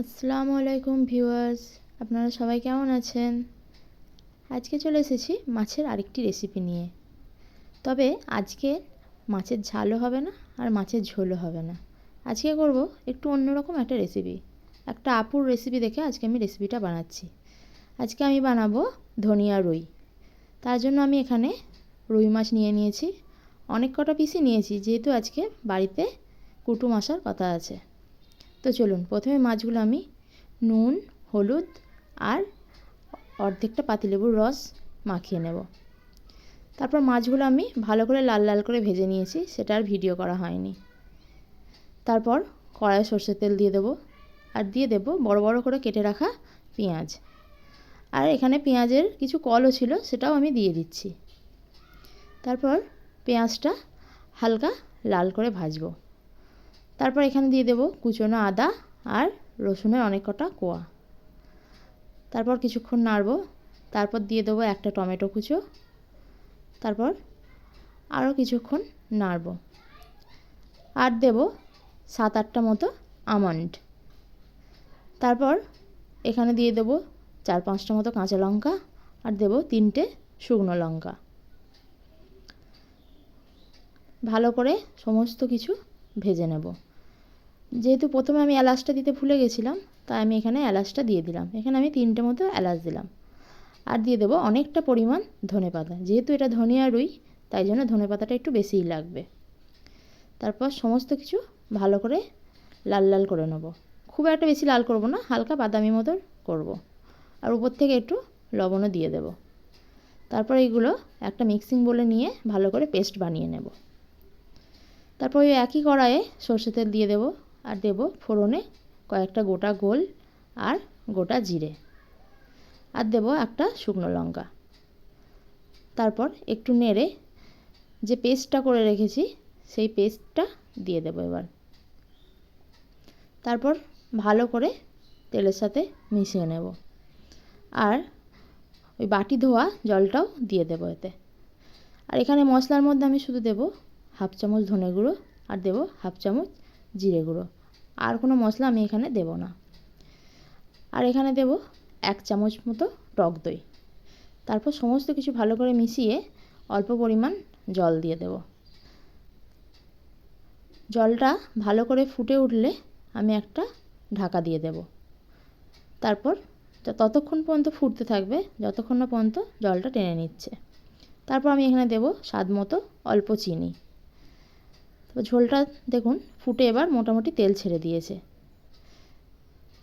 আসসালামু আলাইকুম ভিউয়ার্স, আপনারা সবাই কেমন আছেন? আজকে চলে এসেছি মাছের আরেকটি রেসিপি নিয়ে। তবে আজকে মাছের ঝালও হবে না আর মাছের ঝোলও হবে না। আজকে করব একটু অন্যরকম একটা রেসিপি। একটা আপুর রেসিপি দেখে আজকে আমি রেসিপিটা বানাচ্ছি। আজকে আমি বানাবো ধনিয়া রুই। তার জন্য আমি এখানে রুই মাছ নিয়ে নিয়েছি। অনেক কটা পিসই নিয়েছি, যেহেতু আজকে বাড়িতে কুটুম আসার কথা আছে। তো চলুন, প্রথমে মাছগুলো আমি নুন, হলুদ আর অর্ধেকটা পাতিলেবুর রস মাখিয়ে নেব। তারপর মাছগুলো আমি ভালো করে লাল লাল করে ভেজে নিয়েছি, সেটা আর ভিডিও করা হয়নি। তারপর কড়াইয়ে সর্ষের তেল দিয়ে দেবো, আর দিয়ে দেবো বড় বড় করে কেটে রাখা পেঁয়াজ। আর এখানে পেঁয়াজের কিছু কলও ছিল, সেটাও আমি দিয়ে দিচ্ছি। তারপর পেঁয়াজটা হালকা লাল করে ভাজবো। তারপর এখানে দিয়ে দেবো কুচনো আদা আর রসুনের অনেক কটা কোয়া। তারপর কিছুক্ষণ নাড়ব। তারপর দিয়ে দেবো একটা টমেটো কুচো। তারপর আরও কিছুক্ষণ নাড়ব। আর দেব 7-8টা মতো আমন্ড। তারপর এখানে দিয়ে দেবো 4-5টা মতো কাঁচা লঙ্কা, আর দেব 3টে শুকনো লঙ্কা। ভালো করে সমস্ত কিছু ভেজে নেব। যেহেতু প্রথমে আমি এলাচটা দিতে ভুলে গেছিলাম, তাই আমি এখানে এলাচটা দিয়ে দিলাম। এখানে আমি 3টে মতো এলাচ দিলাম। আর দিয়ে দেবো অনেকটা পরিমাণ ধনেপাতা। যেহেতু এটা ধনিয়া রুই, তাই জন্য ধনেপাতাটা একটু বেশিই লাগবে। তারপর সমস্ত কিছু ভালো করে লাল লাল করে নেব। খুব একটা বেশি লাল করব না, হালকা বাদামি মতো করব। আর উপর থেকে একটু লবণও দিয়ে দেব। তারপর এইগুলো একটা মিক্সিং বোলে নিয়ে ভালো করে পেস্ট বানিয়ে নেব। তারপর ওই একই কড়াইয়ে সর্ষের তেল দিয়ে দেব, আর দেব ফোড়নে কয়েকটা গোটা গোল আর গোটা জিরে, আর দেব একটা শুকনো লঙ্কা। তারপর একটু নেড়ে যে পেস্টটা করে রেখেছি সেই পেস্টটা দিয়ে দেবো এবার। তারপর ভালো করে তেলের সাথে মিশিয়ে নেব। আর ওই বাটি ধোয়া জলটাও দিয়ে দেবো এতে। আর এখানে মশলার মধ্যে আমি শুধু দেব 1/2 চামচ ধনে গুঁড়ো, আর দেব 1/2 চামচ জিরে গুঁড়ো। আর কোনো মশলা আমি এখানে দেব না। আর এখানে দেব 1 চামচ মতো টক দই। তারপর সমস্ত কিছু ভালো করে মিশিয়ে অল্প পরিমাণ জল দিয়ে দেব। জলটা ভালো করে ফুটে উঠলে আমি একটা ঢাকা দিয়ে দেব। তারপর ততক্ষণ পর্যন্ত ফুটতে থাকবে যতক্ষণ না পর্যন্ত জলটা টেনে নিচ্ছে। তারপর আমি এখানে দেব স্বাদ মতো অল্প চিনি। তারপর ঝোলটা দেখুন ফুটে এবার মোটামুটি তেল ছেড়ে দিয়েছে।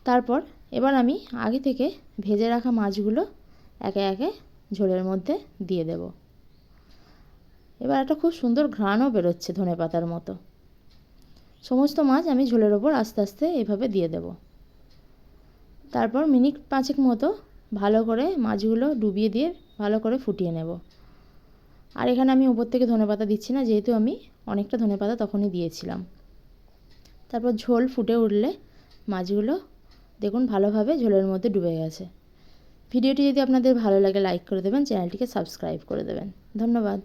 তারপর এবার আমি আগে থেকে ভেজে রাখা মাছগুলো একে একে ঝোলের মধ্যে দিয়ে দেব। এবার একটা খুব সুন্দর ঘ্রাণও বেরোচ্ছে ধনেপাতার মতো। সমস্ত মাছ আমি ঝোলের ওপর আস্তে আস্তে এভাবে দিয়ে দেব। তারপর মিনিট 5 মতো ভালো করে মাছগুলো ডুবিয়ে দিয়ে ভালো করে ফুটিয়ে নেব। আর এখানে আমি উপর থেকে ধনেপাতা দিচ্ছি না, যেহেতু আমি অনেকটা ধনেপাতা তখনই দিয়েছিলাম। তারপর ঝোল ফুটে উঠলে মাছগুলো দেখুন ভালোভাবে ঝোলের মধ্যে ডুবে গেছে। ভিডিওটি যদি আপনাদের ভালো লাগে লাইক করে দেবেন, চ্যানেলটিকে সাবস্ক্রাইব করে দেবেন। ধন্যবাদ।